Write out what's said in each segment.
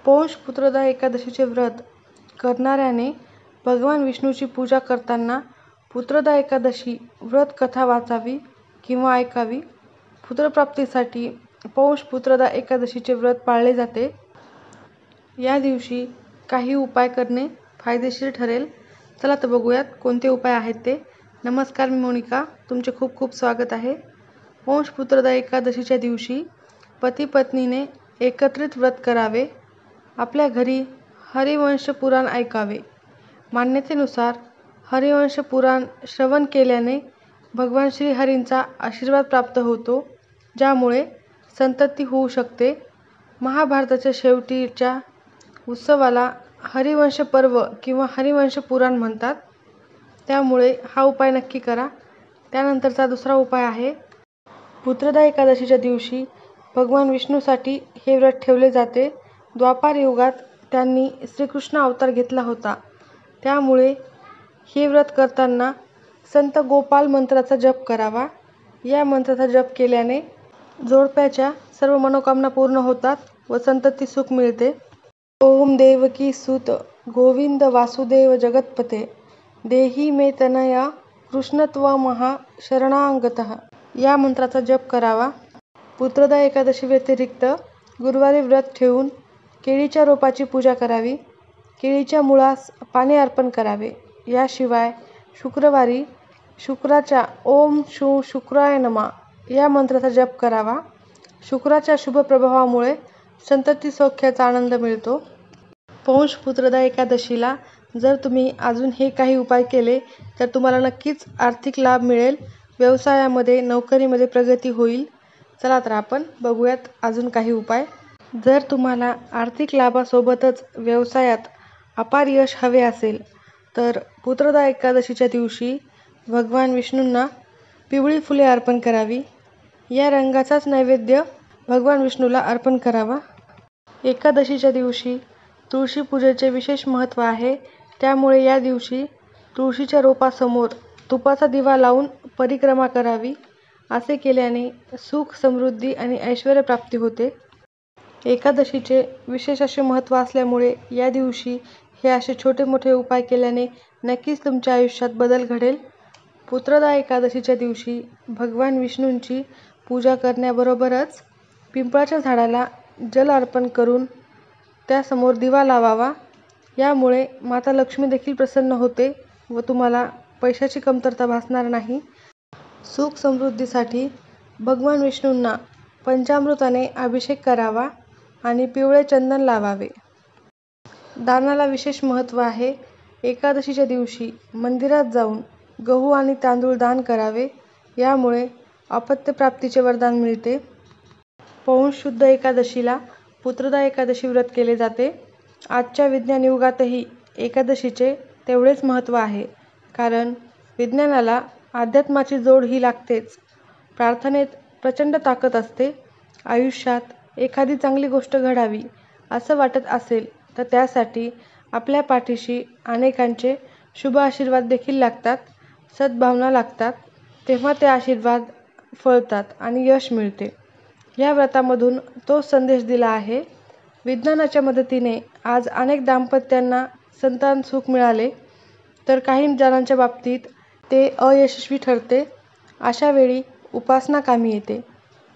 पौष पुत्रदा एकादशीचे व्रत करणाऱ्याने भगवान विष्णूची पूजा करताना पुत्रदा एकादशी व्रत कथा वाचावी किंवा ऐकावी. पुत्रप्राप्तीसाठी पौष पुत्रदा एकादशीचे व्रत पाळले जाते. या दिवशी काही उपाय करणे फायदेशीर ठरेल. चला तर बघूयात कोणते उपाय आहेत ते. नमस्कार, मी मोनिका. तुमचे खूप खूप स्वागत आहे. पौष पुत्रदा एकादशीच्या दिवशी पती पत्नीने एकत्रित व्रत करावे. आपल्या घरी हरिवंश पुराण ऐकावे. मान्यतेनुसार हरिवंश पुराण श्रवण केल्याने भगवान श्रीहरींचा आशीर्वाद प्राप्त होतो, ज्यामुळे संतती होऊ शकते. महाभारताच्या शेवटीच्या उत्सवाला हरिवंश पर्व किंवा हरिवंश पुराण म्हणतात, त्यामुळे हा उपाय नक्की करा. त्यानंतरचा दुसरा उपाय आहे, पुत्रदा एकादशीच्या दिवशी भगवान विष्णूसाठी हे व्रत ठेवले जाते. द्वापार युगात त्यांनी श्रीकृष्ण अवतार घेतला होता, त्यामुळे हे व्रत करताना संत गोपाल मंत्राचा जप करावा. या मंत्राचा जप केल्याने जोडप्याच्या सर्व मनोकामना पूर्ण होतात व संतती सुख मिळते. ओम देवकी सुत गोविंद वासुदेव जगतपते देही मे तनया कृष्णत्वमहा शरणागतः या मंत्राचा जप करावा. पुत्रदा एकादशी व्यतिरिक्त गुरुवारी व्रत ठेवून केळीच्या रोपाची पूजा करावी. केळीच्या मुळास पाणी अर्पण करावे. याशिवाय शुक्रवारी शुक्राच्या ओम शू शुक्राय नमः या मंत्राचा जप करावा. शुक्राच्या शुभ प्रभावामुळे संतती सौख्याचा आनंद मिळतो. पौष पुत्रदा एकादशीला जर तुम्ही अजून हे काही उपाय केले तर तुम्हाला नक्कीच आर्थिक लाभ मिळेल. व्यवसायामध्ये, नोकरीमध्ये प्रगती होईल. चला तर आपण बघूयात अजून काही उपाय. जर तुम्हाला आर्थिक लाभासोबतच व्यवसायात अपार यश हवे असेल तर पुत्रदा एकादशीच्या दिवशी भगवान विष्णूंना पिवळी फुले अर्पण करावी. या रंगाचाच नैवेद्य भगवान विष्णूला अर्पण करावा. एकादशीच्या दिवशी तुळशी पूजेचे विशेष महत्त्व आहे, त्यामुळे या दिवशी तुळशीच्या रोपासमोर तुपाचा दिवा लावून परिक्रमा करावी. असे केल्याने सुख, समृद्धी आणि ऐश्वर्य प्राप्ती होते. एकादशीचे विशेष असे महत्त्व असल्यामुळे या दिवशी हे असे छोटे मोठे उपाय केल्याने नक्कीच तुमच्या आयुष्यात बदल घडेल. पुत्रदा एकादशीच्या दिवशी भगवान विष्णूंची पूजा करण्याबरोबरच पिंपळाच्या झाडाला जल अर्पण करून त्यासमोर दिवा लावावा. यामुळे माता लक्ष्मी देखील प्रसन्न होते व तुम्हाला पैशाची कमतरता भासणार नाही. सुख समृद्धीसाठी भगवान विष्णूंना पंचामृताने अभिषेक करावा आणि पिवळे चंदन लावावे. दानाला विशेष महत्त्व आहे. एकादशीच्या दिवशी मंदिरात जाऊन गहू आणि तांदूळ दान करावे. यामुळे अपत्यप्राप्तीचे वरदान मिळते. पौष शुद्ध एकादशीला पुत्रदा एकादशी व्रत केले जाते. आजच्या विज्ञान युगातही एकादशीचे तेवढेच महत्त्व आहे, कारण विज्ञानाला अध्यात्माची जोड ही लागतेच. प्रार्थनेत प्रचंड ताकद असते. आयुष्यात एखादी चांगली गोष्ट घडावी असं वाटत असेल तर त्यासाठी आपल्या पाठीशी अनेकांचे शुभ आशीर्वाद देखील लागतात, सद्भावना लागतात. तेव्हा ते आशीर्वाद फळतात आणि यश मिळते. या व्रतामधून तोच संदेश दिला आहे. विज्ञानाच्या मदतीने आज अनेक दाम्पत्यांना संतान सुख मिळाले, तर काही जणांच्या बाबतीत ते अयशस्वी ठरते. अशा वेळी उपासना कामी येते.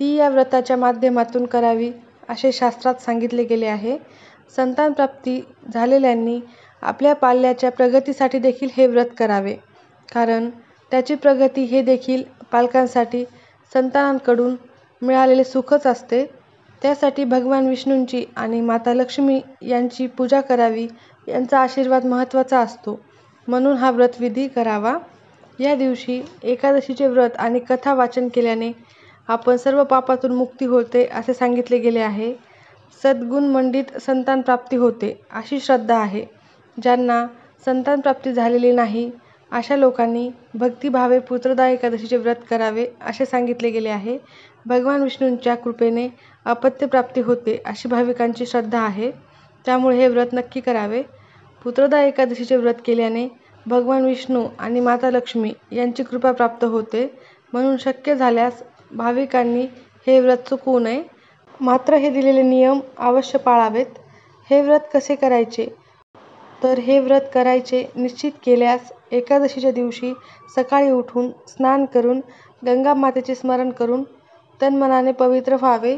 ती या व्रताच्या माध्यमातून करावी असे शास्त्रात सांगितले गेले आहे. संतानप्राप्ती झालेल्यांनी आपल्या पाल्याच्या प्रगतीसाठी देखील हे व्रत करावे, कारण त्याची प्रगती हे देखील पालकांसाठी संतानांकडून मिळालेले सुखच असते. त्यासाठी भगवान विष्णूंची आणि माता लक्ष्मी यांची पूजा करावी. यांचा आशीर्वाद महत्त्वाचा असतो, म्हणून हा व्रतविधी करावा. या दिवशी एकादशीचे व्रत आणि कथा वाचन केल्याने आपण सर्व पापातून मुक्ती होते असे सांगितले गेले आहे. सद्गुणमंडित संतान प्राप्ती होते अशी श्रद्धा आहे. ज्यांना संतान प्राप्ती झालेली नाही अशा लोकांनी भक्तिभावे पुत्रदा एकादशीचे व्रत करावे असे सांगितले गेले आहे. भगवान विष्णूंच्या कृपेने अपत्यप्राप्ती होते अशी भाविकांची श्रद्धा आहे, त्यामुळे हे व्रत नक्की करावे. पुत्रदा एकादशीचे व्रत केल्याने भगवान विष्णू आणि माता लक्ष्मी यांची कृपा प्राप्त होते, म्हणून शक्य झाल्यास भाविकांनी हे व्रत चुकवू नये. मात्र हे दिलेले नियम अवश्य पाळावेत. हे व्रत कसे करायचे? तर हे व्रत करायचे निश्चित केल्यास एकादशीच्या दिवशी सकाळी उठून स्नान करून गंगा मातेचे स्मरण करून तन्मनाने पवित्र व्हावे.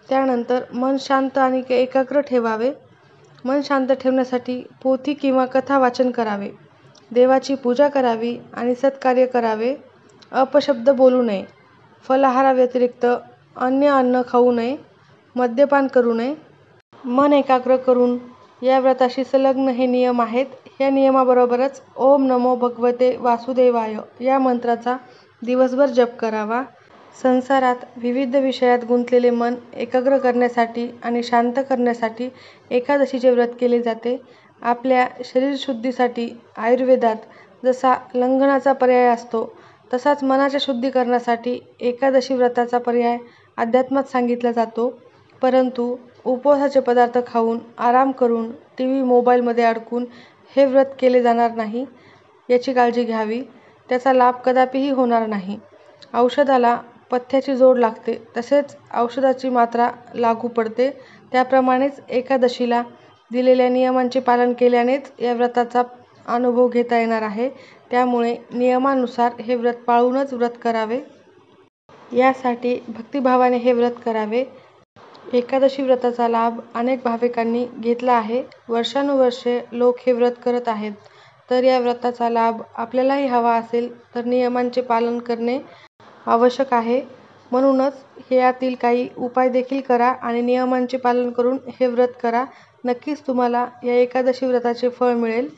त्यानंतर मन शांत आणि एकाग्र ठेवावे. मन शांत ठेवण्यासाठी पोथी किंवा कथा वाचन करावे. देवाची पूजा करावी आणि सत्कार्य करावे. अपशब्द बोलू नये. फलाहाराव्यतिरिक्त अन्य अन्न खाऊ नये. मद्यपान करू नये. मन एकाग्र करून या व्रताशी संलग्न हे नियम आहेत. या नियमाबरोबरच ओम नमो भगवते वासुदेवाय या मंत्राचा दिवसभर जप करावा. संसारात विविध विषयात गुंतलेले मन एकाग्र करण्यासाठी आणि शांत करण्यासाठी एकादशीचे व्रत केले जाते. आपल्या शरीरशुद्धीसाठी आयुर्वेदात जसा लंघनाचा पर्याय असतो तसाच मनाच्या शुद्धीकरणासाठी एकादशी व्रताचा पर्याय अध्यात्मात सांगितला जातो. परंतु उपवासाचे पदार्थ खाऊन, आराम करून, टीव्ही मोबाईलमध्ये अडकून हे व्रत केले जाणार नाही, याची काळजी घ्यावी. त्याचा लाभ कदापिही होणार नाही. औषधाला पथ्याची जोड लागते तसेच औषधाची मात्रा लागू पडते. त्याप्रमाणेच एकादशीला दिलेल्या नियमांचे पालन केल्यानेच या व्रताचा अनुभव घेता येणार आहे. त्यामुळे नियमानुसार हे व्रत पाळूनच व्रत करावे. यासाठी भक्तिभावाने हे व्रत करावे. एकादशी व्रताचा लाभ अनेक भाविकांनी घेतला आहे. वर्षानुवर्षे लोक हे व्रत करत आहेत. तर या व्रताचा लाभ आपल्यालाही हवा असेल तर नियमांचे पालन करणे आवश्यक आहे. म्हणूनच यातील काही उपाय देखील करा आणि नियमांचे पालन करून हे व्रत करा. नक्कीच तुम्हाला या एकादशी व्रताचे फळ मिळेल.